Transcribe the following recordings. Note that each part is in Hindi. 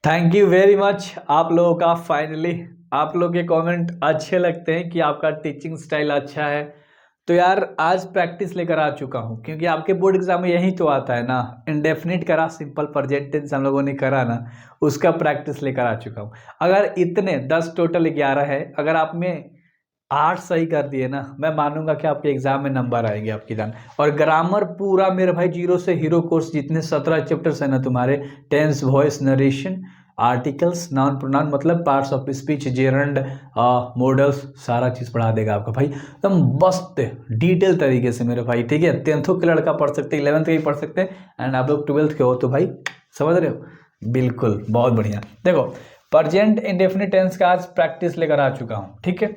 Thank you very much. आप लोगों का फाइनली आप लोग के कमेंट अच्छे लगते हैं कि आपका टीचिंग स्टाइल अच्छा है। तो यार आज प्रैक्टिस लेकर आ चुका हूँ क्योंकि आपके बोर्ड एग्जाम में यही तो आता है ना, इंडेफिनिट करा, सिंपल प्रेजेंट टेंस हम लोगों ने करा ना, उसका प्रैक्टिस लेकर आ चुका हूँ। अगर इतने 10 टोटल 11 है, अगर आप में 8 सही कर दिए ना, मैं मानूंगा कि आपके एग्जाम में नंबर आएंगे आपकी जान। और ग्रामर पूरा मेरे भाई जीरो से हीरो कोर्स जितने 17 चैप्टर्स है ना तुम्हारे, tense, voice, narration, articles, noun, pronoun, मतलब parts of speech, gerund, modals, सारा चीज़ पढ़ा देगा आपका भाई एकदम मस्त डिटेल तरीके से मेरे भाई। ठीक है, 10th के लड़का पढ़ सकते हैं, 11th के भी पढ़ सकते हैं, एंड आप लोग 12th के हो तो भाई समझ रहे हो, बिल्कुल बहुत बढ़िया। देखो प्रजेंट इंडेफिनिट टेंस का आज प्रैक्टिस लेकर आ चुका हूँ। ठीक है,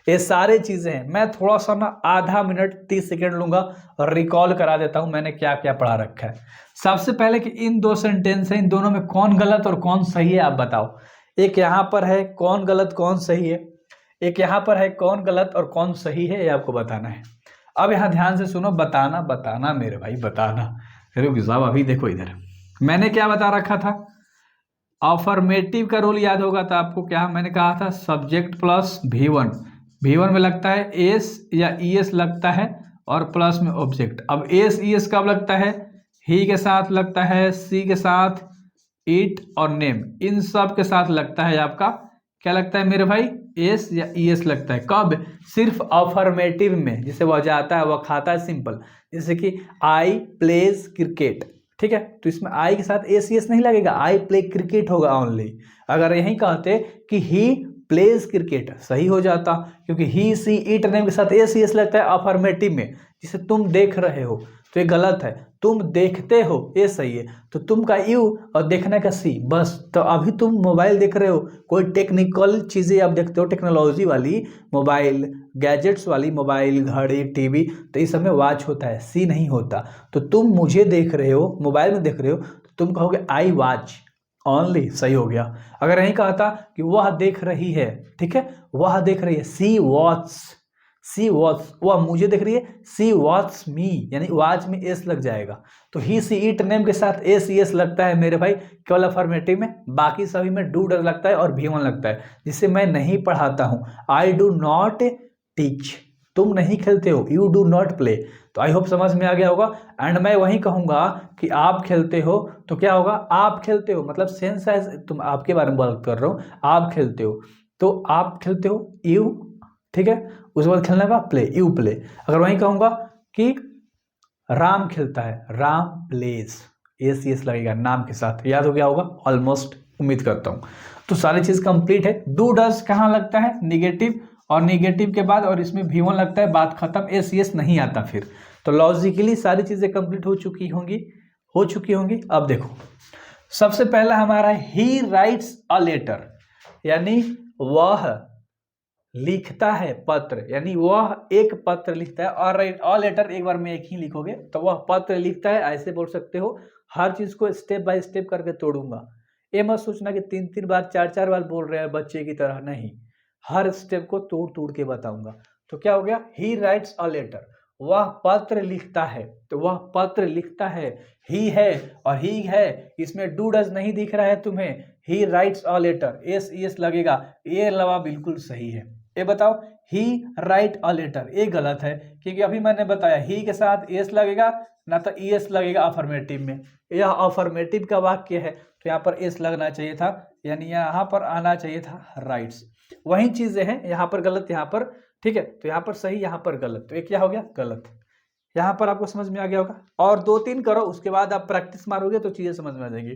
ये सारे चीजें हैं, मैं थोड़ा सा ना आधा मिनट 30 सेकेंड लूंगा और रिकॉल करा देता हूं मैंने क्या क्या पढ़ा रखा है। सबसे पहले कि इन दो सेंटेंस है, इन दोनों में कौन गलत और कौन सही है आप बताओ। एक यहां पर है कौन गलत कौन सही है, एक यहां पर है कौन गलत और कौन सही है, ये आपको बताना है। अब यहां ध्यान से सुनो, बताना बताना मेरे भाई बताना। रुक जाओ, अभी देखो इधर मैंने क्या बता रखा था। अफर्मेटिव का रूल याद होगा था आपको, क्या मैंने कहा था, सब्जेक्ट प्लस V1। V1 में लगता है एस या ES लगता है, और प्लस में ऑब्जेक्ट। अब एस ES कब लगता है, ही के साथ लगता है, सी के साथ, इट और नेम, इन सब के साथ लगता है आपका क्या लगता है मेरे भाई, एस या ES लगता है। कब, सिर्फ अफर्मेटिव में, जिसे वह जाता है वह खाता है, सिंपल। जैसे कि आई प्लेज क्रिकेट, ठीक है, तो इसमें आई के साथ ACS नहीं लगेगा, आई प्ले क्रिकेट होगा ओनली। अगर यही कहते कि ही प्लेज क्रिकेट, सही हो जाता, क्योंकि ही सी इट नेम के साथ ACS लगता है अफर्मेटिव में, जिसे तुम देख रहे हो, तो ये गलत है। तुम देखते हो ये सही है, तो तुम का यू और देखने का सी, बस। तो अभी तुम मोबाइल देख रहे हो, कोई टेक्निकल चीजें आप देखते हो, टेक्नोलॉजी वाली, मोबाइल, गैजेट्स वाली, मोबाइल, घड़ी, टीवी, तो इस समय वॉच होता है, सी नहीं होता। तो तुम मुझे देख रहे हो, मोबाइल में देख रहे हो, तो तुम कहोगे आई वॉच ओनली, सही हो गया। अगर यही कहा था कि वह देख रही है, ठीक है, वह देख रही है, सी वॉच, सी वॉच, वह मुझे देख रही है, सी वॉच मी, यानी वॉच में एस लग जाएगा। तो ही सी इट नेम के साथ ACS लगता है मेरे भाई केवल अफर्मेटिव में, बाकी सभी में डू डज लगता है और V1 लगता है, जिसे मैं नहीं पढ़ाता हूं। आई डू नॉट टीच, तुम नहीं खेलते हो, यू डू नॉट प्ले। तो आई होप समझ में आ गया होगा। एंड मैं वही कहूंगा कि आप खेलते हो, तो क्या होगा, आप खेलते हो, मतलब सेंस है, तुम आपके बारे में बात कर रहा हूं, आप खेलते हो, तो आप खेलते हो, यू, ठीक है, उसके बाद खेलने का प्ले, यू प्ले। अगर वही कहूंगा कि राम खेलता है, राम प्लेज, ACS लगेगा नाम के साथ, याद हो गया होगा ऑलमोस्ट, उम्मीद करता हूं। तो सारी चीज कंप्लीट है। डू डज कहाँ लगता है, निगेटिव, और निगेटिव के बाद और इसमें V1 लगता है, बात खत्म, ACS नहीं आता फिर। तो लॉजिकली सारी चीजें कंप्लीट हो चुकी होंगी। अब देखो, सबसे पहला हमारा ही राइट्स अ लेटर, यानी वह लिखता है पत्र, यानी वह एक पत्र लिखता है। और ऑल लेटर एक बार में एक ही लिखोगे तो वह पत्र लिखता है, ऐसे बोल सकते हो। हर चीज को स्टेप बाय स्टेप करके तोड़ूंगा, ये मत सोचना कि 3 बार 4 बार बोल रहे हैं बच्चे की तरह, नहीं, हर स्टेप को तोड़ तोड़ के बताऊंगा। तो क्या हो गया, ही राइट्स अ लेटर, वह पत्र लिखता है, तो वह पत्र लिखता है, ही है, और ही है, इसमें डू डज नहीं दिख रहा है तुम्हें, he writes a letter, ACS लगेगा, ये लवा बिल्कुल सही है। ये बताओ, ही राइट अ लेटर, ये गलत है, क्योंकि अभी मैंने बताया ही के साथ एस लगेगा ना, तो ES लगेगा अफर्मेटिव में, यह अफर्मेटिव का वाक्य है, तो यहाँ पर एस लगना चाहिए था, यानी यहाँ पर आना चाहिए था राइट्स। वही चीजें हैं, यहाँ पर गलत, यहाँ पर ठीक है, तो यहाँ पर सही, यहाँ पर गलत, तो ये क्या हो गया, गलत। यहाँ पर आपको समझ में आ गया होगा। और 2-3 करो, उसके बाद आप प्रैक्टिस मारोगे तो चीजें समझ में आ जाएंगी।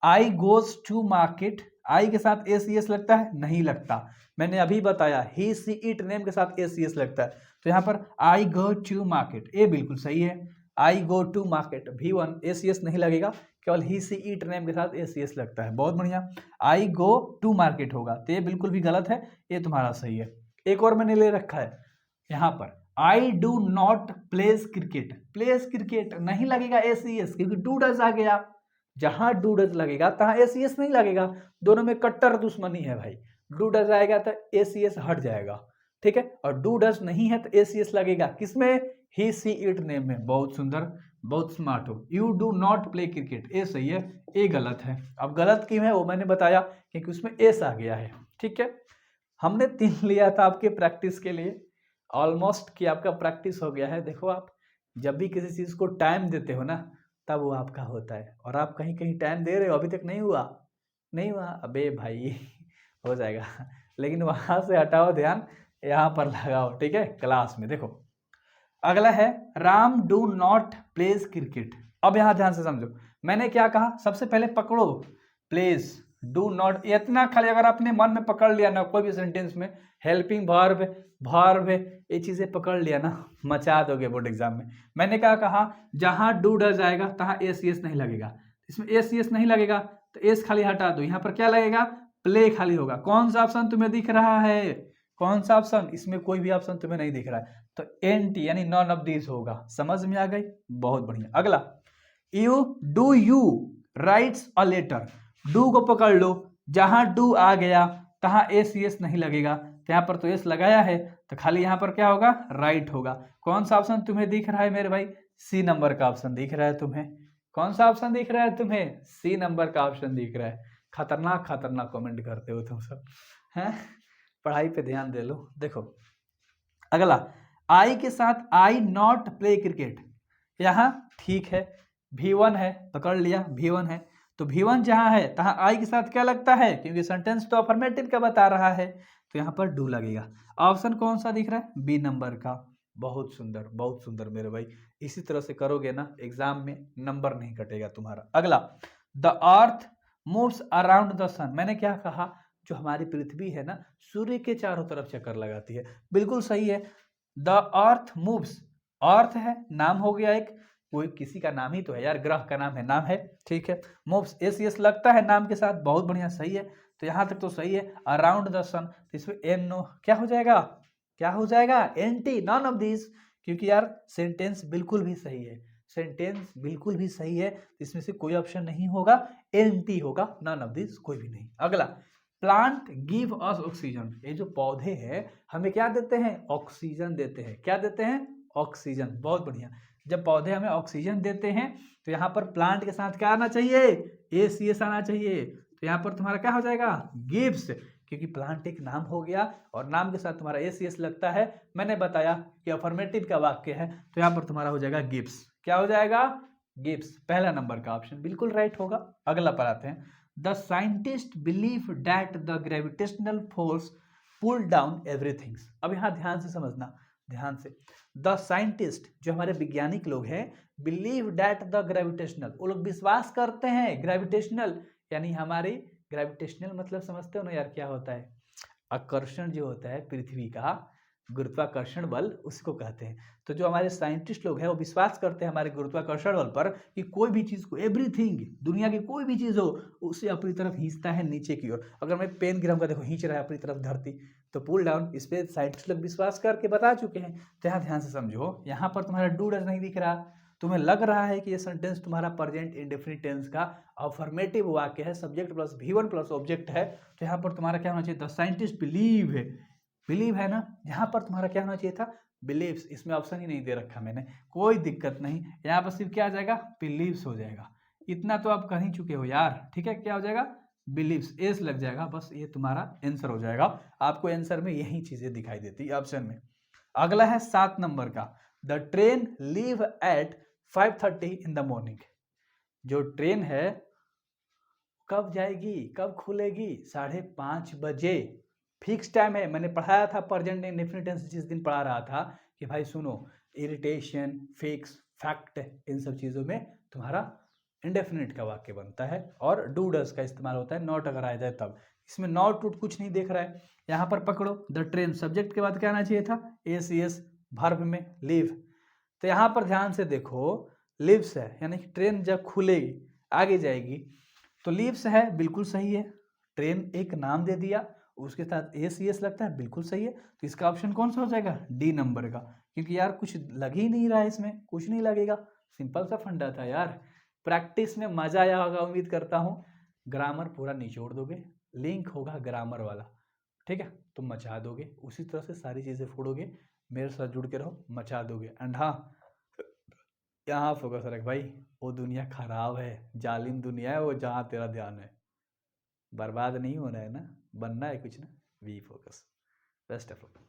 आई गोज टू मार्केट, आई के साथ ACS लगता है, नहीं लगता, मैंने अभी बताया, ही सी इट नेम के साथ ACS लगता है। तो यहाँ पर आई गो टू मार्केट, ये बिल्कुल सही है, I go to market, V1 ACS नहीं लगेगा, केवल ही सी इट नेम के साथ ACS लगता है, बहुत बढ़िया। आई गो टू मार्केट होगा, तो ये बिल्कुल भी गलत है, ये तुम्हारा सही है। एक और मैंने ले रखा है यहाँ पर, I do not pledge cricket, pledge cricket नहीं लगेगा ACS, क्योंकि डू डज आ गया, जहां डू डज लगेगा तहां ACS नहीं लगेगा, दोनों में कट्टर दुश्मनी है भाई। डू डज आएगा तो ACS हट जाएगा, ठीक है, और डू डज नहीं है तो ACS लगेगा, किसमें, ही सी इट नेम में, बहुत सुंदर, बहुत स्मार्ट हो। You do not play cricket, ए सही है, ए गलत है। अब गलत क्यों है वो मैंने बताया, क्योंकि उसमें एस आ गया है। ठीक है, हमने 3 लिया था आपके प्रैक्टिस के लिए, ऑलमोस्ट कि आपका प्रैक्टिस हो गया है। देखो आप जब भी किसी चीज़ को टाइम देते हो ना, तब वो आपका होता है। और आप कहीं कहीं टाइम दे रहे हो, अभी तक नहीं हुआ, नहीं हुआ, अबे भाई हो जाएगा। लेकिन वहां से हटाओ ध्यान, यहाँ पर लगाओ। ठीक है, क्लास में देखो अगला है Ram do not pledge cricket. अब यहां ध्यान से समझो, मैंने क्या कहा, सबसे पहले पकड़ो प्लेज, डू नॉट, इतना खाली अगर आपने मन में पकड़ लिया ना, कोई भी सेंटेंस में हेल्पिंग वर्ब, वर्ब ये चीजें पकड़ लिया ना, मचा दोगे बोर्ड एग्जाम में। मैंने क्या कहा, जहां डू डर जाएगा तहां एस यस नहीं लगेगा, इसमें एस यस नहीं लगेगा तो एस खाली हटा दो, यहाँ पर क्या लगेगा, प्ले खाली होगा। कौन सा ऑप्शन तुम्हें दिख रहा है, कौन सा ऑप्शन, इसमें कोई भी ऑप्शन तुम्हें नहीं दिख रहा है, तो एन टी यानी नॉन ऑफ दिस होगा। समझ में आ गई, बहुत बढ़िया। अगला, you writes a letter, do को पकड़ लो, जहां डू आ गया तहां एस यस नहीं लगेगा, तो यहाँ पर तो एस लगाया है, तो खाली यहाँ पर क्या होगा, राइट होगा। कौन सा ऑप्शन तुम्हें दिख रहा है मेरे भाई, सी नंबर का ऑप्शन दिख रहा है तुम्हें। कौन सा ऑप्शन दिख रहा है तुम्हें, सी नंबर का ऑप्शन दिख रहा है। खतरनाक खतरनाक कमेंट करते हो तुम सब, हैं, पढ़ाई पे ध्यान दे लो। देखो अगला, आई के साथ आई नॉट प्ले क्रिकेट, यहाँ ठीक है, V1 है, पकड़ लिया V1 है, तो V1 जहां है तहां आई के साथ क्या लगता है, क्योंकि सेंटेंस तो अफर्मेटिव का बता रहा है, तो यहाँ पर डू लगेगा। ऑप्शन कौन सा दिख रहा है, बी नंबर का। बहुत सुंदर मेरे भाई, इसी तरह से करोगे ना एग्जाम में नंबर नहीं कटेगा तुम्हारा। अगला, the earth moves around the sun, मैंने क्या कहा, जो हमारी पृथ्वी है ना, सूर्य के चारों तरफ चक्कर लगाती है, बिल्कुल सही है। द अर्थ मूव्स, अर्थ है, नाम हो गया एक, कोई किसी का नाम ही तो है यार, ग्रह का नाम है, नाम है, ठीक है। मूव्स एस यस लगता है नाम के साथ, बहुत बढ़िया, सही है, तो यहां तक तो सही है। अराउंड द सन, तो इसमें एन नो क्या हो जाएगा, क्या हो जाएगा, N T, none of this, क्योंकि यार सेंटेंस बिल्कुल भी सही है, सेंटेंस बिल्कुल भी सही है, इसमें से कोई ऑप्शन नहीं होगा, एन टी होगा, नॉन ऑफ दिस कोई भी नहीं। अगला, प्लांट गिव अस ऑक्सीजन, ये जो पौधे हैं हमें क्या देते हैं, ऑक्सीजन देते हैं, क्या देते हैं, ऑक्सीजन, बहुत बढ़िया। जब पौधे हमें ऑक्सीजन देते हैं तो यहाँ पर प्लांट के साथ क्या आना चाहिए, एस यस आना चाहिए, तो यहाँ पर तुम्हारा क्या हो जाएगा, गिव्स, क्योंकि प्लांट एक नाम हो गया और नाम के साथ तुम्हारा एस यस लगता है। मैंने बताया कि अफर्मेटिव का वाक्य है, तो यहाँ पर तुम्हारा हो जाएगा गिव्स, क्या हो जाएगा, गिव्स, पहला नंबर का ऑप्शन बिल्कुल राइट होगा। अगला पर आते हैं, the scientist believe that the gravitational force pull down everything. अब यहाँ ध्यान से समझना, ध्यान से, द साइंटिस्ट जो हमारे वैज्ञानिक लोग हैं, बिलीव दैट द ग्रेविटेशनल, वो लोग विश्वास करते हैं, ग्रेविटेशनल यानी हमारी, ग्रेविटेशनल मतलब समझते हो ना यार क्या होता है, आकर्षण जो होता है पृथ्वी का, गुरुत्वाकर्षण बल उसको कहते हैं। तो जो हमारे साइंटिस्ट लोग हैं वो विश्वास करते हैं हमारे गुरुत्वाकर्षण बल पर कि कोई भी चीज को, एवरीथिंग, दुनिया की कोई भी चीज हो उसे अपनी तरफ खींचता है नीचे की ओर। अगर मैं पेन गिराऊंगा, देखो खींच रहा है अपनी तरफ धरती, तो पुल डाउन, इस पे साइंटिस्ट लोग विश्वास करके बता चुके हैं। तो यहाँ ध्यान से समझो, यहाँ पर तुम्हारा डू डज नहीं दिख रहा, तुम्हें लग रहा है कि ये सेंटेंस तुम्हारा प्रेजेंट इंडेफिनिट टेंस का अफर्मेटिव वाक्य है, subject plus V1 plus object है, तो यहाँ पर तुम्हारा क्या होना चाहिए, द साइंटिस्ट बिलीव है, बिलीव है ना, यहाँ पर तुम्हारा क्या होना चाहिए था, बिलीव्स, इसमें ऑप्शन ही नहीं दे रखा मैंने, कोई दिक्कत नहीं, यहाँ पर सिर्फ क्या आ जाएगा, बिलीव्स हो जाएगा। इतना तो आप कर ही चुके हो यार, ठीक है, क्या हो जाएगा, बिलीव्स, एस लग जाएगा, बस ये तुम्हारा आंसर हो जाएगा। आपको आंसर में यही चीजें दिखाई देती है ऑप्शन में। अगला है 7 नंबर का, the train leave at 5:30 in the morning, जो ट्रेन है कब जाएगी, कब खुलेगी, 5:30 बजे, फिक्स टाइम है। मैंने पढ़ाया था प्रेजेंट इंडेफिनिट टेंस जिस दिन पढ़ा रहा था कि भाई सुनो, इरिटेशन, फिक्स, फैक्ट, इन सब चीज़ों में तुम्हारा इंडेफिनिट का वाक्य बनता है और डू डज का इस्तेमाल होता है, नॉट अगर आ जाए तब। इसमें नॉट टूट कुछ नहीं देख रहा है। यहाँ पर पकड़ो, द ट्रेन, सब्जेक्ट के बाद क्या आना चाहिए था, एस यस, वर्ब में लीव, तो यहाँ पर ध्यान से देखो, लिव्स है, यानी कि ट्रेन जब खुलेगी आगे जाएगी, तो लीव्स है, बिल्कुल सही है। ट्रेन एक नाम दे दिया, उसके साथ एस यस लगता है, बिल्कुल सही है, तो इसका ऑप्शन कौन सा हो जाएगा, डी नंबर का, क्योंकि यार कुछ लग ही नहीं रहा है, इसमें कुछ नहीं लगेगा, सिंपल सा फंडा था यार। प्रैक्टिस में मजा आया होगा, उम्मीद करता हूँ। ग्रामर पूरा निचोड़ दोगे, लिंक होगा ग्रामर वाला, ठीक है, तुम मचा दोगे, उसी तरह से सारी चीजें फोड़ोगे, मेरे साथ जुड़ के रहो, मचा दोगे। एंड हाँ, यहाँ फोकस रख भाई, वो दुनिया खराब है, जालिम दुनिया है वो, जहाँ तेरा ध्यान है। बर्बाद नहीं होना है ना, बनना है कुछ ना। We focus. Best of luck.